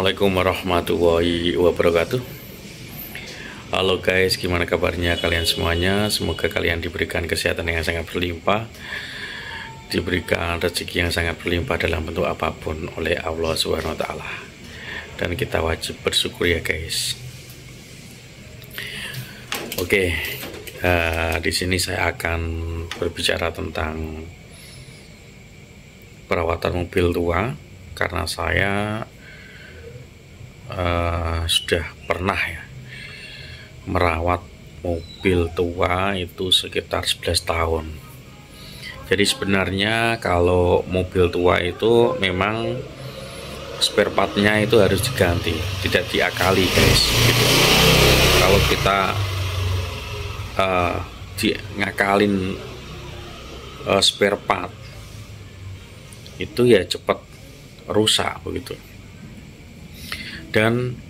Assalamualaikum warahmatullahi wabarakatuh. Halo guys, gimana kabarnya kalian semuanya? Semoga kalian diberikan kesehatan yang sangat berlimpah, diberikan rezeki yang sangat berlimpah dalam bentuk apapun oleh Allah Subhanahu wa taala. Dan kita wajib bersyukur ya guys. Oke, di sini saya akan berbicara tentang perawatan mobil tua, karena saya sudah pernah ya merawat mobil tua itu sekitar 11 tahun. Jadi sebenarnya kalau mobil tua itu memang spare partnya itu harus diganti, tidak diakali guys gitu. Kalau kita ngakalin spare part itu ya cepat rusak begitu. Dan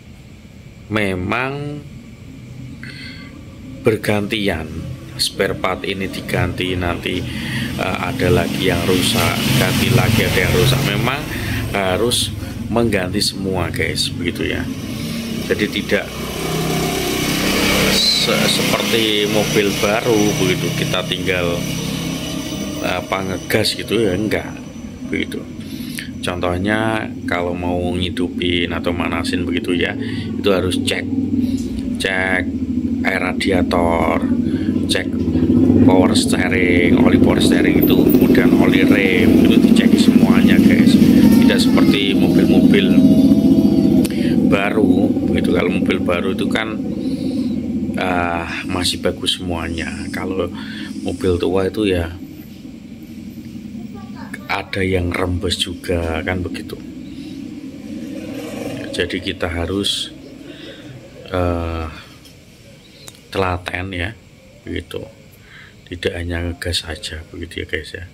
memang bergantian spare part ini diganti, nanti ada lagi yang rusak, ganti lagi, ada yang rusak. Memang harus mengganti semua guys begitu ya. Jadi tidak seperti mobil baru begitu, kita tinggal ngegas gitu ya, enggak begitu. Contohnya kalau mau ngidupin atau manasin begitu ya, itu harus cek air radiator, cek power steering, oli power steering itu, kemudian oli rem itu dicek semuanya guys. Tidak seperti mobil-mobil baru begitu. Kalau mobil baru itu kan masih bagus semuanya. Kalau mobil tua itu ya ada yang rembes juga kan begitu. Jadi kita harus telaten ya begitu, tidak hanya ngegas saja begitu ya guys ya.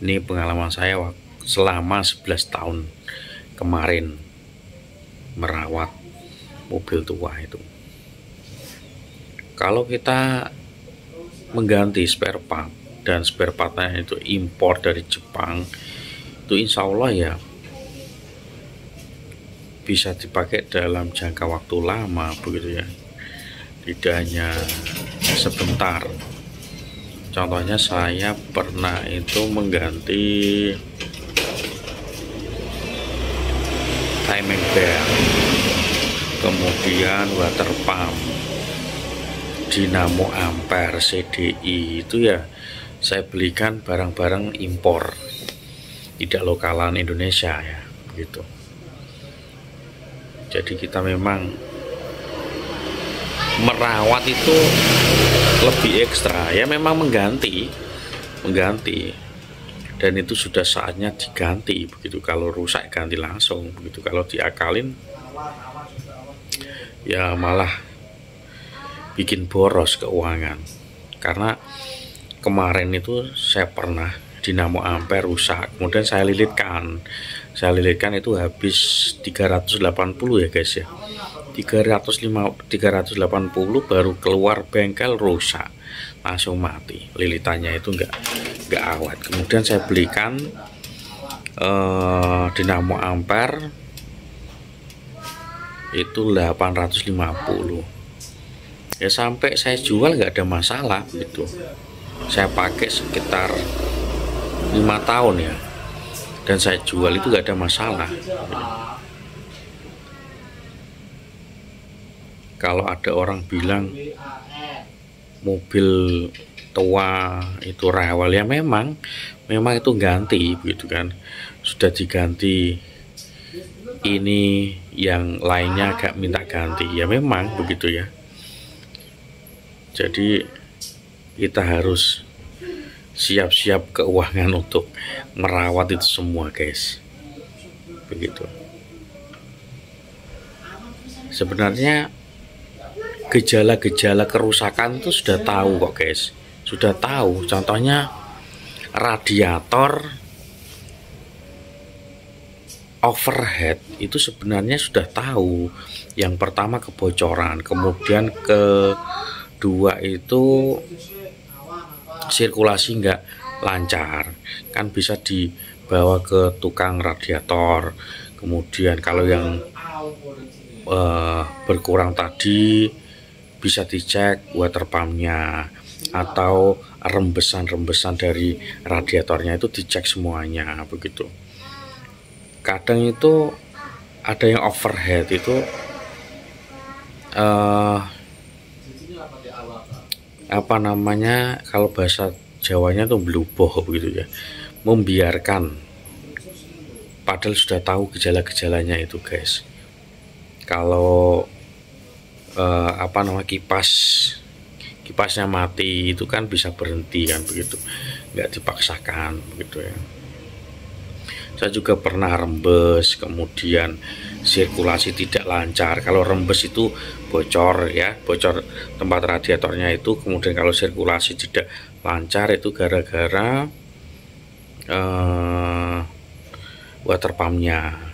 Ini pengalaman saya selama 11 tahun kemarin merawat mobil tua itu. Kalau kita mengganti spare part dan spare partnya itu impor dari Jepang, itu insya Allah ya bisa dipakai dalam jangka waktu lama begitu ya, tidak hanya sebentar. Contohnya saya pernah itu mengganti timing belt, kemudian water pump, dinamo ampere, CDI itu ya saya belikan barang-barang impor, tidak lokalan Indonesia ya begitu. Jadi kita memang merawat itu lebih ekstra ya, memang mengganti dan itu sudah saatnya diganti begitu. Kalau rusak ganti langsung begitu, kalau diakalin ya malah bikin boros keuangan. Karena kemarin itu saya pernah dinamo ampere rusak, kemudian saya lilitkan itu habis 380 ya guys ya, 380 baru keluar bengkel rusak, langsung mati lilitannya itu enggak awet. Kemudian saya belikan dinamo ampere itu 850 ya, sampai saya jual nggak ada masalah gitu. Saya pakai sekitar 5 tahun ya, dan saya jual itu nggak ada masalah. Kalau ada orang bilang mobil tua itu rewel ya, memang itu ganti begitu kan, sudah diganti, ini yang lainnya gak minta ganti ya, memang begitu ya. Jadi kita harus siap-siap keuangan untuk merawat itu semua guys begitu. Sebenarnya gejala-gejala kerusakan itu sudah tahu kok guys, sudah tahu. Contohnya radiator overhead itu sebenarnya sudah tahu. Yang pertama kebocoran, kemudian kedua itu sirkulasi nggak lancar, kan bisa dibawa ke tukang radiator. Kemudian kalau yang berkurang tadi bisa dicek water pumpnya, atau rembesan-rembesan dari radiatornya itu dicek semuanya begitu. Kadang itu ada yang overhead itu apa namanya, kalau bahasa Jawanya tuh bluboh begitu ya, membiarkan, padahal sudah tahu gejala-gejalanya itu guys. Kalau apa nama, kipasnya mati itu kan bisa berhenti kan begitu, nggak dipaksakan begitu ya. Saya juga pernah rembes, kemudian sirkulasi tidak lancar. Kalau rembes itu bocor ya, bocor tempat radiatornya itu, kemudian kalau sirkulasi tidak lancar itu gara-gara water pumpnya.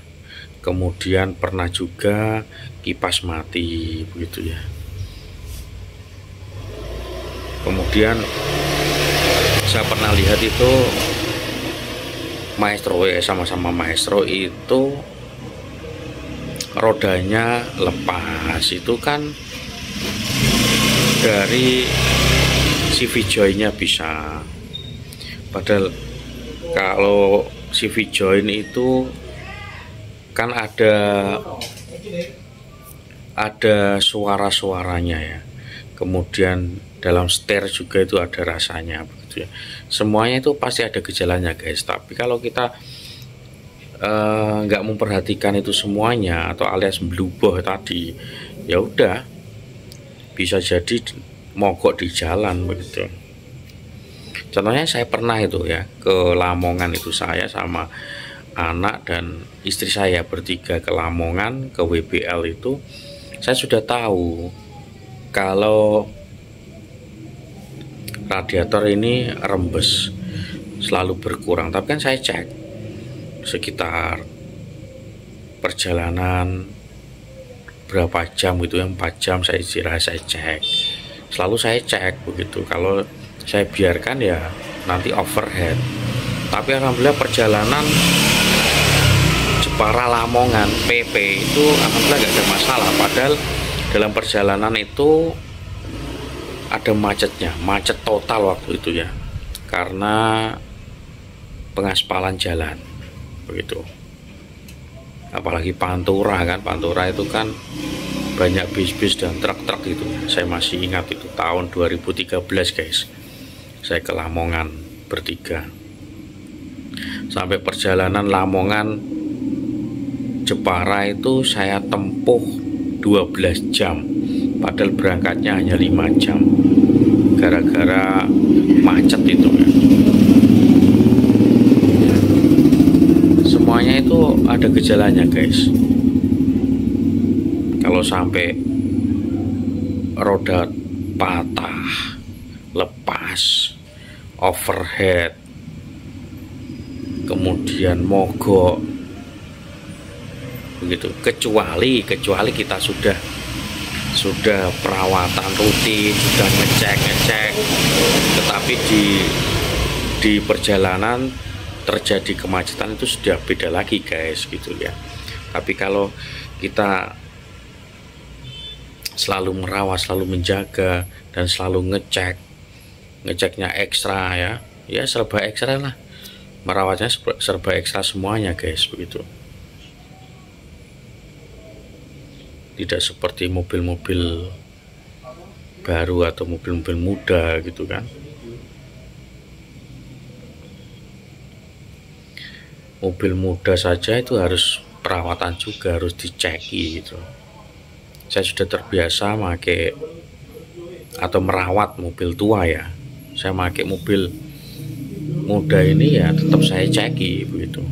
Kemudian pernah juga kipas mati begitu ya. Kemudian saya pernah lihat itu Maestro, sama-sama Maestro itu rodanya lepas, itu kan dari CV join-nya bisa. Padahal kalau CV join itu kan ada suara-suaranya ya. Kemudian dalam setir juga itu ada rasanya begitu ya. Semuanya itu pasti ada gejalanya guys. Tapi kalau kita nggak memperhatikan itu semuanya, atau alias bluboh tadi, ya udah bisa jadi mogok di jalan begitu. Contohnya saya pernah itu ya, ke Lamongan itu saya sama anak dan istri saya bertiga ke Lamongan, ke WBL itu. Saya sudah tahu kalau radiator ini rembes, selalu berkurang. Tapi kan saya cek sekitar perjalanan berapa jam gitu, yang 4 jam saya istirahat, saya cek, selalu saya cek begitu. Kalau saya biarkan ya nanti overhead. Tapi alhamdulillah perjalanan Jepara Lamongan PP itu alhamdulillah gak ada masalah. Padahal dalam perjalanan itu ada macetnya, macet total waktu itu ya, karena pengaspalan jalan begitu. Apalagi Pantura kan, Pantura itu kan banyak bis-bis dan truk-truk itu. Saya masih ingat itu tahun 2013 guys, saya ke Lamongan bertiga. Sampai perjalanan Lamongan Jepara itu saya tempuh 12 jam, padahal berangkatnya hanya 5 jam gara-gara macet itu ya. Semuanya itu ada gejalanya guys. Kalau sampai roda patah, lepas, overhead, kemudian mogok begitu, kecuali kita sudah perawatan rutin, sudah ngecek, tetapi di perjalanan terjadi kemacetan, itu sudah beda lagi guys gitu ya. Tapi kalau kita selalu merawat, selalu menjaga, dan selalu ngeceknya ekstra ya serba ekstra lah, merawatnya serba ekstra semuanya guys begitu. Tidak seperti mobil-mobil baru atau mobil-mobil muda gitu kan. Mobil muda saja itu harus perawatan juga, harus diceki gitu. Saya sudah terbiasa pakai atau merawat mobil tua ya. Saya pakai mobil muda ini ya tetap saya ceki begitu.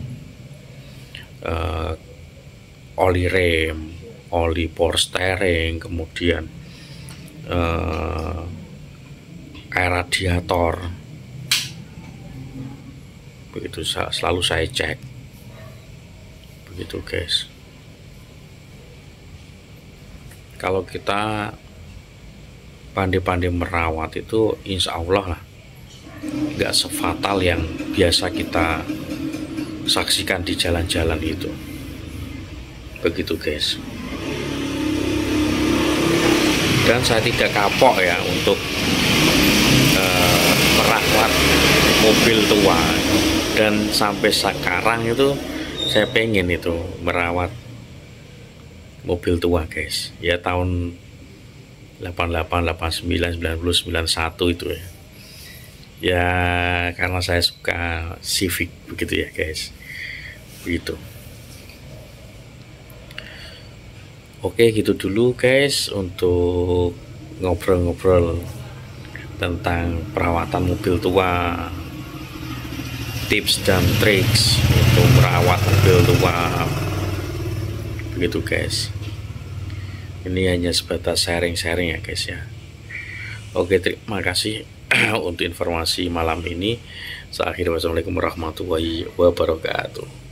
Oli rem, oli power steering, kemudian air radiator begitu, selalu saya cek begitu guys. Kalau kita pandai-pandai merawat itu insya Allah lah nggak sefatal yang biasa kita saksikan di jalan-jalan itu. begitu guys. Dan saya tidak kapok ya untuk merawat mobil tua, dan sampai sekarang itu saya pengen itu merawat mobil tua guys ya, tahun 88, 89, 90, 91 itu ya. Ya karena saya suka Civic begitu ya guys, begitu. Oke, gitu dulu guys untuk ngobrol-ngobrol tentang perawatan mobil tua, tips dan triks untuk merawat mobil tua, begitu guys. Ini hanya sebatas sharing-sharing ya guys ya. Oke, terima kasih untuk informasi malam ini. Saya akhiri, wassalamualaikum warahmatullahi wabarakatuh.